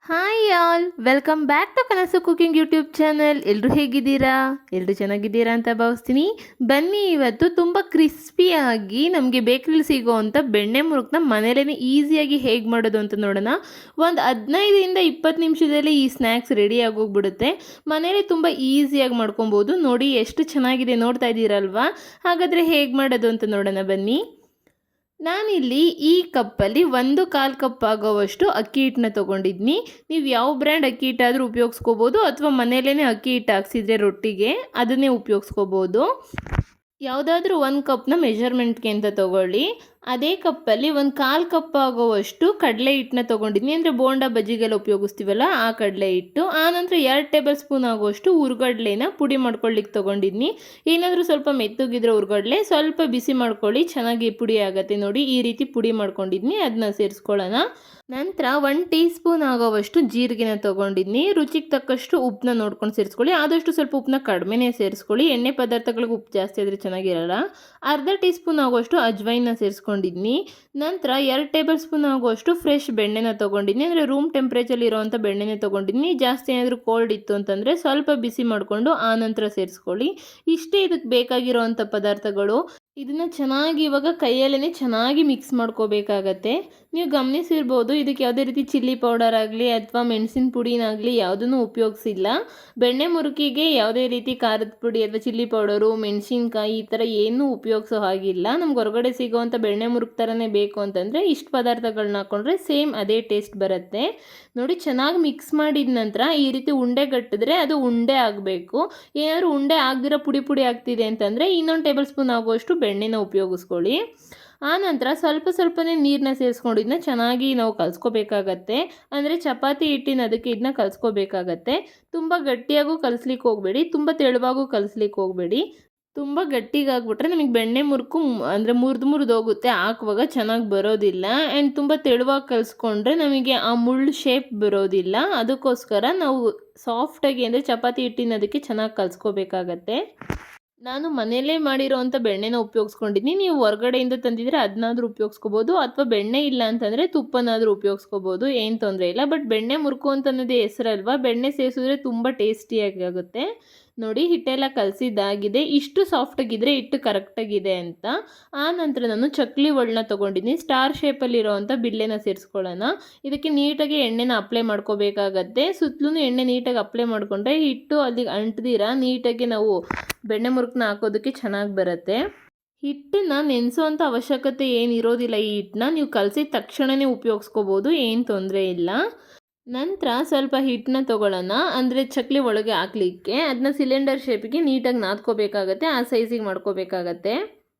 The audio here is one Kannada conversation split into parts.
Hi all, welcome back to Kanasu cooking YouTube channel. ಎಲ್ಲರೂ ಹೇಗಿದ್ದೀರಾ? ಎಲ್ಲರೂ ಚೆನ್ನಾಗಿದ್ದೀರಾ ಅಂತ ಭಾವಿಸ್ತೀನಿ. ಬನ್ನಿ, ಇವತ್ತು ತುಂಬ ಕ್ರಿಸ್ಪಿಯಾಗಿ ನಮಗೆ ಬೇಕ್ರಿಲಿ ಸಿಗೋವಂಥ ಬೆಣ್ಣೆ ಮುರುಕನ್ನ ಮನೇಲೇ ಈಸಿಯಾಗಿ ಹೇಗೆ ಮಾಡೋದು ಅಂತ ನೋಡೋಣ. ಒಂದು 15 20 ನಿಮಿಷದಲ್ಲಿ ಈ ಸ್ನ್ಯಾಕ್ಸ್ ರೆಡಿ ಆಗೋಗ್ಬಿಡುತ್ತೆ. ಮನೇಲಿ ತುಂಬ ಈಸಿಯಾಗಿ ಮಾಡ್ಕೊಬೋದು. ನೋಡಿ ಎಷ್ಟು ಚೆನ್ನಾಗಿದೆ, ನೋಡ್ತಾ ಇದ್ದೀರಲ್ವಾ? ಹಾಗಾದರೆ ಹೇಗೆ ಮಾಡೋದು ಅಂತ ನೋಡೋಣ ಬನ್ನಿ. ನಾನಿಲ್ಲಿ ಈ ಕಪ್ಪಲ್ಲಿ 1/4 ಕಪ್ ಆಗೋವಷ್ಟು ಅಕ್ಕಿ ಹಿಟ್ಟನ್ನ ತೊಗೊಂಡಿದ್ನಿ. ನೀವು ಯಾವ ಬ್ರ್ಯಾಂಡ್ ಅಕ್ಕಿ ಹಿಟ್ಟಾದರೂ ಉಪಯೋಗಿಸ್ಕೋಬೋದು, ಅಥವಾ ಮನೆಯಲ್ಲೇ ಅಕ್ಕಿ ಹಿಟ್ಟು ಹಾಕ್ಸಿದ್ರೆ ರೊಟ್ಟಿಗೆ ಅದನ್ನೇ ಉಪಯೋಗಿಸ್ಕೋಬೋದು. ಯಾವುದಾದ್ರೂ 1 ಕಪ್ನ ಮೆಷರ್ಮೆಂಟ್ಗೆ ಅಂತ ತೊಗೊಳ್ಳಿ. ಅದೇ ಕಪ್ಪಲ್ಲಿ 1/4 ಕಪ್ ಆಗೋವಷ್ಟು ಕಡಲೆ ಹಿಟ್ಟನ್ನ ತೊಗೊಂಡಿದ್ನಿ. ಅಂದರೆ ಬೋಂಡಾ ಬಜ್ಜಿಗೆಲ್ಲ ಉಪಯೋಗಿಸ್ತೀವಲ್ಲ ಆ ಕಡಲೆ ಹಿಟ್ಟು. ಆನಂತರ 2 ಟೇಬಲ್ ಸ್ಪೂನ್ ಆಗೋವಷ್ಟು ಹುರ್ಗಡ್ಲೆನ ಪುಡಿ ಮಾಡ್ಕೊಳ್ಳಿಕ್ಕೆ ತೊಗೊಂಡಿದ್ನಿ. ಏನಾದರೂ ಸ್ವಲ್ಪ ಮೆತ್ತಗಿದ್ರೆ ಹುರ್ಗಡ್ಲೆ ಸ್ವಲ್ಪ ಬಿಸಿ ಮಾಡ್ಕೊಳ್ಳಿ, ಚೆನ್ನಾಗಿ ಪುಡಿ ಆಗುತ್ತೆ. ನೋಡಿ ಈ ರೀತಿ ಪುಡಿ ಮಾಡ್ಕೊಂಡಿದ್ನಿ, ಅದನ್ನ ಸೇರಿಸ್ಕೊಳ್ಳೋಣ. ನಂತರ 1 ಟೀ ಸ್ಪೂನ್ ಆಗೋವಷ್ಟು ಜೀರಿಗೆನ ತೊಗೊಂಡಿದ್ನಿ. ರುಚಿಗೆ ತಕ್ಕಷ್ಟು ಉಪ್ಪನ್ನ ನೋಡ್ಕೊಂಡು ಸೇರಿಸ್ಕೊಳ್ಳಿ. ಆದಷ್ಟು ಸ್ವಲ್ಪ ಉಪ್ಪನ್ನ ಕಡಿಮೆನೇ ಸೇರಿಸ್ಕೊಳ್ಳಿ, ಎಣ್ಣೆ ಪದಾರ್ಥಗಳಿಗೆ ಉಪ್ಪು ಜಾಸ್ತಿ ಆದರೆ ಚೆನ್ನಾಗಿರಲ್ಲ. ಅರ್ಧ ಟೀ ಸ್ಪೂನ್ ಆಗೋಷ್ಟು ಅಜ್ವೈನ ಸೇರಿಸ್ಕೊಂಡಿದ್ನಿ. ನಂತರ 2 ಟೇಬಲ್ ಸ್ಪೂನ್ ಆಗುವಷ್ಟು ಫ್ರೆಶ್ ಬೆಣ್ಣೆನ ತೊಗೊಂಡಿದ್ನಿ. ಅಂದರೆ ರೂಮ್ ಟೆಂಪ್ರೇಚರ್ ಇರೋವಂಥ ಬೆಣ್ಣೆನೇ ತೊಗೊಂಡಿದ್ನಿ. ಜಾಸ್ತಿ ಏನಾದರೂ ಕೋಲ್ಡ್ ಇತ್ತು ಅಂತಂದರೆ ಸ್ವಲ್ಪ ಬಿಸಿ ಮಾಡಿಕೊಂಡು ಆ ನಂತರ ಸೇರಿಸ್ಕೊಳ್ಳಿ. ಇಷ್ಟೇ ಇದಕ್ಕೆ ಬೇಕಾಗಿರೋವಂಥ ಪದಾರ್ಥಗಳು. ಇದನ್ನು ಚೆನ್ನಾಗಿ ಇವಾಗ ಕೈಯಲ್ಲೇ ಚೆನ್ನಾಗಿ ಮಿಕ್ಸ್ ಮಾಡ್ಕೋಬೇಕಾಗತ್ತೆ. ನೀವು ಗಮನಿಸಿರ್ಬೋದು, ಇದಕ್ಕೆ ಯಾವುದೇ ರೀತಿ ಚಿಲ್ಲಿ ಪೌಡರ್ ಆಗಲಿ ಅಥವಾ ಮೆಣಸಿನ ಪುಡಿನಾಗಲಿ ಯಾವುದನ್ನು ಉಪಯೋಗಿಸಿಲ್ಲ. ಬೆಣ್ಣೆ ಮುರುಕಿಗೆ ಯಾವುದೇ ರೀತಿ ಖಾರದ ಪುಡಿ ಅಥವಾ ಚಿಲ್ಲಿ ಪೌಡರು, ಮೆಣಸಿನ್ಕಾಯಿ ಈ ಥರ ಏನೂ ಉಪಯೋಗಿಸೋ ಹಾಗಿಲ್ಲ. ನಮ್ಗೆ ಹೊರಗಡೆ ಸಿಗೋವಂಥ ಬೆಣ್ಣೆ ಮುರುಕು ಥರನೇ ಬೇಕು ಅಂತಂದರೆ ಇಷ್ಟು ಪದಾರ್ಥಗಳನ್ನ ಹಾಕ್ಕೊಂಡ್ರೆ ಸೇಮ್ ಅದೇ ಟೇಸ್ಟ್ ಬರುತ್ತೆ. ನೋಡಿ ಚೆನ್ನಾಗಿ ಮಿಕ್ಸ್ ಮಾಡಿದ ನಂತರ ಈ ರೀತಿ ಉಂಡೆ ಗಟ್ಟಿದ್ರೆ ಅದು ಉಂಡೆ ಆಗಬೇಕು. ಏನಾದರೂ ಉಂಡೆ ಆಗದಿರೋ ಪುಡಿ ಪುಡಿ ಆಗ್ತಿದೆ ಅಂತಂದರೆ ಇನ್ನೊಂದು ಟೇಬಲ್ ಸ್ಪೂನ್ ಆಗುವಷ್ಟು ಬೆಣ್ಣೆನ ಉಪಯೋಗಿಸ್ಕೊಳ್ಳಿ. ಆನಂತರ ಸ್ವಲ್ಪನೇ ನೀರನ್ನ ಸೇರಿಸ್ಕೊಂಡು ಇದನ್ನ ಚೆನ್ನಾಗಿ ನಾವು ಕಲಿಸ್ಕೋಬೇಕಾಗತ್ತೆ. ಅಂದರೆ ಚಪಾತಿ ಹಿಟ್ಟಿನ ಅದಕ್ಕೆ ಇದನ್ನ ಕಲಿಸ್ಕೋಬೇಕಾಗತ್ತೆ. ತುಂಬ ಗಟ್ಟಿಯಾಗೂ ಕಲಿಸ್ಲಿಕ್ಕೆ ಹೋಗಬೇಡಿ, ತುಂಬ ತೆಳುವಾಗೂ ಕಲಿಸ್ಲಿಕ್ಕೆ ಹೋಗಬೇಡಿ. ತುಂಬ ಗಟ್ಟಿಗಾಗ್ಬಿಟ್ರೆ ನಮಗೆ ಬೆಣ್ಣೆ ಮುರುಕು ಅಂದರೆ ಮುರಿದು ಹೋಗುತ್ತೆ, ಹಾಕುವಾಗ ಚೆನ್ನಾಗಿ ಬರೋದಿಲ್ಲ. ಆ್ಯಂಡ್ ತುಂಬ ತೆಳುವಾಗಿ ಕಲಿಸ್ಕೊಂಡ್ರೆ ನಮಗೆ ಆ ಮುಳ್ಳು ಶೇಪ್ ಬರೋದಿಲ್ಲ. ಅದಕ್ಕೋಸ್ಕರ ನಾವು ಸಾಫ್ಟಾಗಿ ಅಂದರೆ ಚಪಾತಿ ಹಿಟ್ಟಿನ ಅದಕ್ಕೆ ಚೆನ್ನಾಗಿ ಕಲಿಸ್ಕೋಬೇಕಾಗತ್ತೆ. ನಾನು ಮನೆಯಲ್ಲೇ ಮಾಡಿರೋವಂಥ ಬೆಣ್ಣೆನ ಉಪಯೋಗಿಸ್ಕೊಂಡಿದ್ದೀನಿ. ನೀವು ಹೊರಗಡೆಯಿಂದ ತಂದಿದ್ರೆ ಅದನ್ನಾದರೂ ಉಪಯೋಗಿಸ್ಕೋಬೋದು, ಅಥವಾ ಬೆಣ್ಣೆ ಇಲ್ಲ ಅಂತಂದರೆ ತುಪ್ಪನಾದರೂ ಉಪಯೋಗಿಸ್ಕೋಬೋದು, ಏನು ತೊಂದರೆ ಇಲ್ಲ. ಬಟ್ ಬೆಣ್ಣೆ ಮುರುಕು ಅಂತನ್ನೋದೇ ಹೆಸರಲ್ವಾ, ಬೆಣ್ಣೆ ಸೇರಿಸಿದ್ರೆ ತುಂಬ ಟೇಸ್ಟಿಯಾಗಿ ಆಗುತ್ತೆ. ನೋಡಿ ಹಿಟ್ಟೆಲ್ಲ ಕಲಸಿದ್ದಾಗಿದೆ. ಇಷ್ಟು ಸಾಫ್ಟಾಗಿದ್ದರೆ ಹಿಟ್ಟು ಕರೆಕ್ಟಾಗಿದೆ ಅಂತ. ಆ ನಂತರ ನಾನು ಚಕ್ಲಿ ಒಳ್ಳನ್ನ ತೊಗೊಂಡಿದ್ದೀನಿ. ಸ್ಟಾರ್ ಶೇಪಲ್ಲಿರೋವಂಥ ಬಿಲ್ಲೆನ ಸೇರಿಸ್ಕೊಳ್ಳೋಣ. ಇದಕ್ಕೆ ನೀಟಾಗಿ ಎಣ್ಣೆನ ಅಪ್ಲೈ ಮಾಡ್ಕೋಬೇಕಾಗತ್ತೆ. ಸುತ್ತಲೂ ಎಣ್ಣೆ ನೀಟಾಗಿ ಅಪ್ಲೈ ಮಾಡಿಕೊಂಡ್ರೆ ಹಿಟ್ಟು ಅಲ್ಲಿಗೆ ಅಂಟ್ದಿರ ನೀಟಾಗಿ ನಾವು ಬೆಣ್ಣೆ ಮುರುಕನ್ನ ಹಾಕೋದಕ್ಕೆ ಚೆನ್ನಾಗಿ ಬರುತ್ತೆ. ಹಿಟ್ಟನ್ನು ನೆನೆಸೋವಂಥ ಅವಶ್ಯಕತೆ ಏನಿರೋದಿಲ್ಲ. ಈ ಹಿಟ್ಟನ್ನ ನೀವು ಕಲಸಿದ ತಕ್ಷಣವೇ ಉಪಯೋಗಿಸ್ಕೋಬೋದು, ಏನು ತೊಂದರೆ ಇಲ್ಲ. ನಂತರ ಸ್ವಲ್ಪ ಹಿಟ್ಟನ್ನ ತೊಗೊಳ್ಳೋಣ. ಅಂದರೆ ಚಕ್ಲಿ ಒಳಗೆ ಹಾಕಲಿಕ್ಕೆ ಅದನ್ನ ಸಿಲಿಂಡರ್ ಶೇಪಿಗೆ ನೀಟಾಗಿ ನಾದ್ಕೋಬೇಕಾಗತ್ತೆ, ಆ ಸೈಜಿಗೆ ಮಾಡ್ಕೋಬೇಕಾಗತ್ತೆ.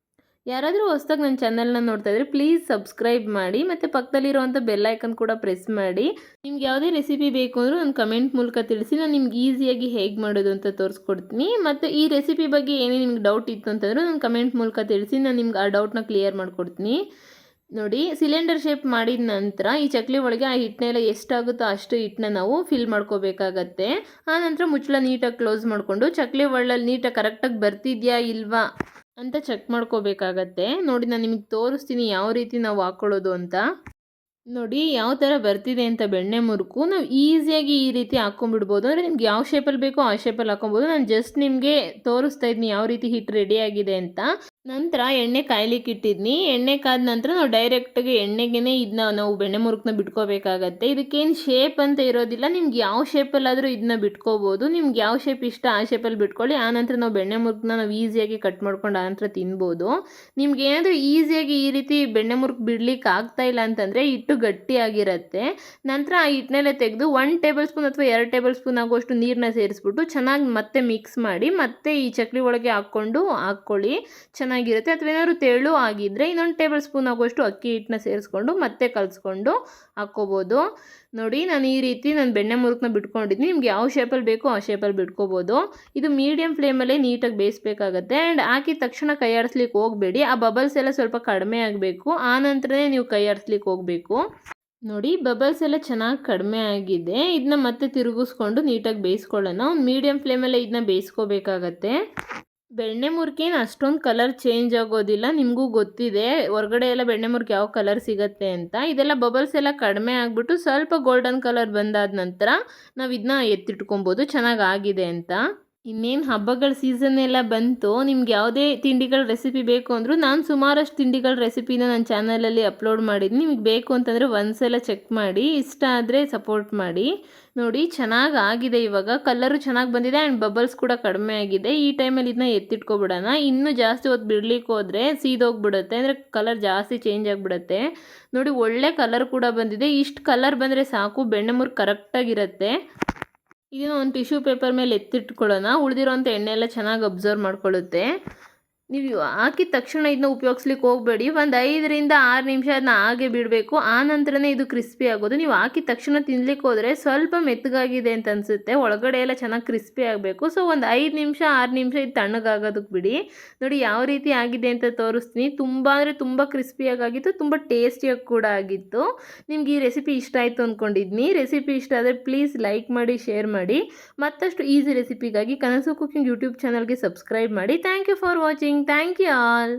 ಯಾರಾದರೂ ಹೊಸ್ದಾಗಿ ನನ್ನ ಚಾನಲ್ನ ನೋಡ್ತಾ ಇದ್ದರೆ ಪ್ಲೀಸ್ ಸಬ್ಸ್ಕ್ರೈಬ್ ಮಾಡಿ, ಮತ್ತು ಪಕ್ಕದಲ್ಲಿರುವಂಥ ಬೆಲ್ ಐಕನ್ ಕೂಡ ಪ್ರೆಸ್ ಮಾಡಿ. ನಿಮ್ಗೆ ಯಾವುದೇ ರೆಸಿಪಿ ಬೇಕು ಅಂದರೂ ನನ್ನ ಕಮೆಂಟ್ ಮೂಲಕ ತಿಳಿಸಿ, ನಾನು ನಿಮ್ಗೆ ಈಸಿಯಾಗಿ ಹೇಗೆ ಮಾಡೋದು ಅಂತ ತೋರಿಸ್ಕೊಡ್ತೀನಿ. ಮತ್ತು ಈ ರೆಸಿಪಿ ಬಗ್ಗೆ ಏನೇ ನಿಮ್ಗೆ ಡೌಟ್ ಇತ್ತು ಅಂತಂದರೂ ನನ್ನ ಕಮೆಂಟ್ ಮೂಲಕ ತಿಳಿಸಿ, ನಾನು ನಿಮ್ಗೆ ಆ ಡೌಟ್ನ ಕ್ಲಿಯರ್ ಮಾಡಿಕೊಡ್ತೀನಿ. ನೋಡಿ ಸಿಲಿಂಡರ್ ಶೇಪ್ ಮಾಡಿದ ನಂತರ ಈ ಚಕ್ಲಿ ಒಳಗೆ ಆ ಹಿಟ್ಟನ್ನೆಲ್ಲ ಎಷ್ಟಾಗುತ್ತೋ ಅಷ್ಟು ಹಿಟ್ಟನ್ನ ನಾವು ಫಿಲ್ ಮಾಡ್ಕೋಬೇಕಾಗತ್ತೆ. ಆ ನಂತರ ಮುಚ್ಚಳ ನೀಟಾಗಿ ಕ್ಲೋಸ್ ಮಾಡಿಕೊಂಡು ಚಕ್ಲಿ ಒಳ್ಳಲ್ಲಿ ನೀಟಾಗಿ ಕರೆಕ್ಟಾಗಿ ಬರ್ತಿದೆಯಾ ಇಲ್ವಾ ಅಂತ ಚೆಕ್ ಮಾಡ್ಕೋಬೇಕಾಗತ್ತೆ. ನೋಡಿ ನಾನು ನಿಮಗೆ ತೋರಿಸ್ತೀನಿ ಯಾವ ರೀತಿ ನಾವು ಹಾಕ್ಕೊಳ್ಳೋದು ಅಂತ. ನೋಡಿ ಯಾವ ಥರ ಬರ್ತಿದೆ ಅಂತ ಬೆಣ್ಣೆ ಮುರುಕು ನಾವು ಈಸಿಯಾಗಿ ಈ ರೀತಿ ಹಾಕ್ಕೊಂಡ್ಬಿಡ್ಬೋದು. ಅಂದರೆ ನಿಮ್ಗೆ ಯಾವ ಶೇಪಲ್ಲಿ ಬೇಕೋ ಆ ಶೇಪಲ್ಲಿ ಹಾಕ್ಕೊಬೋದು. ನಾನು ಜಸ್ಟ್ ನಿಮಗೆ ತೋರಿಸ್ತಾ ಇದ್ದೀನಿ ಯಾವ ರೀತಿ ಹಿಟ್ಟು ರೆಡಿಯಾಗಿದೆ ಅಂತ. ನಂತರ ಎಣ್ಣೆ ಕಾಯ್ಲಿಕ್ಕೆ ಇಟ್ಟಿದ್ನಿ. ಎಣ್ಣೆ ಕಾದ ನಂತರ ನಾವು ಡೈರೆಕ್ಟಾಗಿ ಎಣ್ಣೆಗೆ ಇದನ್ನ ನಾವು ಬೆಣ್ಣೆ ಮುರುಕನ್ನ ಬಿಟ್ಕೋಬೇಕಾಗತ್ತೆ. ಇದಕ್ಕೇನು ಶೇಪ್ ಅಂತ ಇರೋದಿಲ್ಲ, ನಿಮ್ಗೆ ಯಾವ ಶೇಪಲ್ಲಾದರೂ ಇದನ್ನ ಬಿಟ್ಕೋಬೋದು. ನಿಮ್ಗೆ ಯಾವ ಶೇಪ್ ಇಷ್ಟ ಆ ಶೇಪಲ್ಲಿ ಬಿಟ್ಕೊಳ್ಳಿ. ಆನಂತರ ನಾವು ಬೆಣ್ಣೆ ಮುರುಕನ್ನ ನಾವು ಈಸಿಯಾಗಿ ಕಟ್ ಮಾಡ್ಕೊಂಡು ಆನಂತರ ತಿನ್ಬೋದು. ನಿಮ್ಗೆ ಏನಾದರೂ ಈಸಿಯಾಗಿ ಈ ರೀತಿ ಬೆಣ್ಣೆ ಮುರುಕು ಬಿಡ್ಲಿಕ್ಕೆ ಆಗ್ತಾ ಇಲ್ಲ ಅಂತಂದರೆ ಹಿಟ್ಟು ಗಟ್ಟಿಯಾಗಿರುತ್ತೆ. ನಂತರ ಆ ಹಿಟ್ಟನ್ನೆಲ್ಲ ತೆಗೆದು 1 ಟೇಬಲ್ ಸ್ಪೂನ್ ಅಥವಾ 2 ಟೇಬಲ್ ಸ್ಪೂನ್ ಆಗುವಷ್ಟು ನೀರನ್ನ ಸೇರಿಸ್ಬಿಟ್ಟು ಚೆನ್ನಾಗಿ ಮತ್ತೆ ಮಿಕ್ಸ್ ಮಾಡಿ ಮತ್ತೆ ಈ ಚಕ್ಲಿ ಒಳಗೆ ಹಾಕ್ಕೊಳ್ಳಿ, ಚೆನ್ನಾಗಿರುತ್ತೆ. ಅಥವಾ ಏನಾದರೂ ತೆಳು ಆಗಿದ್ದರೆ ಇನ್ನೊಂದು ಟೇಬಲ್ ಸ್ಪೂನ್ ಆಗುವಷ್ಟು ಅಕ್ಕಿ ಹಿಟ್ಟನ್ನ ಸೇರಿಸ್ಕೊಂಡು ಮತ್ತೆ ಕಲಿಸ್ಕೊಂಡು ಹಾಕ್ಕೋಬೋದು. ನೋಡಿ ನಾನು ಈ ರೀತಿ ಬೆಣ್ಣೆ ಮುರುಕನ್ನ ಬಿಟ್ಕೊಂಡಿದ್ದೀನಿ. ನಿಮ್ಗೆ ಯಾವ ಶೇಪಲ್ಲಿ ಬೇಕೋ ಆ ಶೇಪಲ್ಲಿ ಬಿಟ್ಕೋಬೋದು. ಇದು ಮೀಡಿಯಮ್ ಫ್ಲೇಮಲ್ಲೇ ನೀಟಾಗಿ ಬೇಯಿಸ್ಬೇಕಾಗತ್ತೆ. ಆ್ಯಂಡ್ ಹಾಕಿದ ತಕ್ಷಣ ಕೈ ಆಡಿಸ್ಲಿಕ್ಕೆ ಹೋಗಬೇಡಿ, ಆ ಬಬಲ್ಸ್ ಎಲ್ಲ ಸ್ವಲ್ಪ ಕಡಿಮೆ ಆಗಬೇಕು, ಆ ನಂತರನೇ ನೀವು ಕೈ ಆಡಿಸ್ಲಿಕ್ಕೆ ಹೋಗಬೇಕು. ನೋಡಿ ಬಬಲ್ಸ್ ಎಲ್ಲ ಚೆನ್ನಾಗಿ ಕಡಿಮೆ ಆಗಿದೆ. ಇದನ್ನ ಮತ್ತೆ ತಿರುಗಿಸ್ಕೊಂಡು ನೀಟಾಗಿ ಬೇಯಿಸ್ಕೊಳ್ಳೋಣ. ಒಂದು ಮೀಡಿಯಮ್ ಫ್ಲೇಮಲ್ಲೇ ಇದನ್ನ ಬೇಯಿಸ್ಕೋಬೇಕಾಗತ್ತೆ. ಬೆಣ್ಣೆ ಮುರ್ಕೇನು ಅಷ್ಟೊಂದು ಕಲರ್ ಚೇಂಜ್ ಆಗೋದಿಲ್ಲ. ನಿಮಗೂ ಗೊತ್ತಿದೆ ಹೊರಗಡೆ ಎಲ್ಲ ಬೆಣ್ಣೆ ಮುರ್ಕ್ ಯಾವ ಕಲರ್ ಸಿಗುತ್ತೆ ಅಂತ. ಇದೆಲ್ಲ ಬಬಲ್ಸ್ ಎಲ್ಲ ಕಡಿಮೆ ಆಗಿಬಿಟ್ಟು ಸ್ವಲ್ಪ ಗೋಲ್ಡನ್ ಕಲರ್ ಬಂದಾದ ನಂತರ ನಾವು ಇದನ್ನ ಎತ್ತಿಟ್ಕೊಬೋದು ಚೆನ್ನಾಗಿ ಆಗಿದೆ ಅಂತ. ಇನ್ನೇನು ಹಬ್ಬಗಳ ಸೀಸನ್ ಎಲ್ಲ ಬಂತು, ನಿಮ್ಗೆ ಯಾವುದೇ ತಿಂಡಿಗಳ ರೆಸಿಪಿ ಬೇಕು ಅಂದರೂ ನಾನು ಸುಮಾರಷ್ಟು ತಿಂಡಿಗಳ ರೆಸಿಪಿನ ನನ್ನ ಚಾನಲಲ್ಲಿ ಅಪ್ಲೋಡ್ ಮಾಡಿದ್ದೀನಿ. ನಿಮಗೆ ಬೇಕು ಅಂತಂದರೆ ಒಂದ್ಸಲ ಚೆಕ್ ಮಾಡಿ, ಇಷ್ಟ ಆದರೆ ಸಪೋರ್ಟ್ ಮಾಡಿ. ನೋಡಿ ಚೆನ್ನಾಗಿ ಆಗಿದೆ, ಇವಾಗ ಕಲರು ಚೆನ್ನಾಗಿ ಬಂದಿದೆ ಆ್ಯಂಡ್ ಬಬಲ್ಸ್ ಕೂಡ ಕಡಿಮೆ ಆಗಿದೆ. ಈ ಟೈಮಲ್ಲಿ ಇದನ್ನ ಎತ್ತಿಟ್ಕೊಬಿಡೋಣ. ಇನ್ನೂ ಜಾಸ್ತಿ ಹೊತ್ತು ಬಿಡಲಿಕ್ಕೆ ಹೋದರೆ ಸೀದೋಗ್ಬಿಡುತ್ತೆ, ಅಂದರೆ ಕಲರ್ ಜಾಸ್ತಿ ಚೇಂಜ್ ಆಗಿಬಿಡುತ್ತೆ. ನೋಡಿ ಒಳ್ಳೆ ಕಲರ್ ಕೂಡ ಬಂದಿದೆ. ಇಷ್ಟು ಕಲರ್ ಬಂದರೆ ಸಾಕು, ಬೆಣ್ಣೆ ಮುರ್ಕ್ ಕರೆಕ್ಟಾಗಿರುತ್ತೆ. ಇದನ್ನು ಒಂದು ಟಿಶ್ಯೂ ಪೇಪರ್ ಮೇಲೆ ಎತ್ತಿಟ್ಕೊಳ್ಳೋಣ. ಉಳಿದಿರೋಂಥ ಎಣ್ಣೆ ಎಲ್ಲ ಚೆನ್ನಾಗಿ ಅಬ್ಸರ್ವ್ ಮಾಡ್ಕೊಳ್ಳುತ್ತೆ. ನೀವು ಹಾಕಿದ ತಕ್ಷಣ ಇದನ್ನ ಉಪಯೋಗಿಸ್ಲಿಕ್ಕೆ ಹೋಗಬೇಡಿ. ಒಂದು 5ರಿಂದ 6 ನಿಮಿಷ ಅದನ್ನ ಹಾಗೆ ಬಿಡಬೇಕು. ಆ ನಂತರನೇ ಇದು ಕ್ರಿಸ್ಪಿ ಆಗೋದು. ನೀವು ಹಾಕಿದ ತಕ್ಷಣ ತಿನ್ಲಿಕ್ಕೆ ಹೋದರೆ ಸ್ವಲ್ಪ ಮೆತ್ತಗಾಗಿದೆ ಅಂತ ಅನಿಸುತ್ತೆ, ಒಳಗಡೆ ಎಲ್ಲ ಚೆನ್ನಾಗಿ ಕ್ರಿಸ್ಪಿ ಆಗಬೇಕು. ಸೊ ಒಂದು 5 ನಿಮಿಷ 6 ನಿಮಿಷ ಇದು ತಣ್ಣಗಾಗೋದಕ್ಕೆ ಬಿಡಿ. ನೋಡಿ ಯಾವ ರೀತಿ ಆಗಿದೆ ಅಂತ ತೋರಿಸ್ತೀನಿ. ತುಂಬ ಅಂದರೆ ತುಂಬ ಕ್ರಿಸ್ಪಿಯಾಗಿತ್ತು, ತುಂಬ ಟೇಸ್ಟಿಯಾಗಿ ಕೂಡ ಆಗಿತ್ತು. ನಿಮ್ಗೆ ಈ ರೆಸಿಪಿ ಇಷ್ಟ ಆಯಿತು ಅಂದ್ಕೊಂಡಿದ್ದೀನಿ. ರೆಸಿಪಿ ಇಷ್ಟ ಆದರೆ ಪ್ಲೀಸ್ ಲೈಕ್ ಮಾಡಿ, ಶೇರ್ ಮಾಡಿ. ಮತ್ತಷ್ಟು ಈಸಿ ರೆಸಿಪಿಗಾಗಿ ಕನಸು ಕುಕಿಂಗ್ ಯೂಟ್ಯೂಬ್ ಚಾನಲ್ಗೆ ಸಬ್ಸ್ಕ್ರೈಬ್ ಮಾಡಿ. Thank you for watching. Thank you all.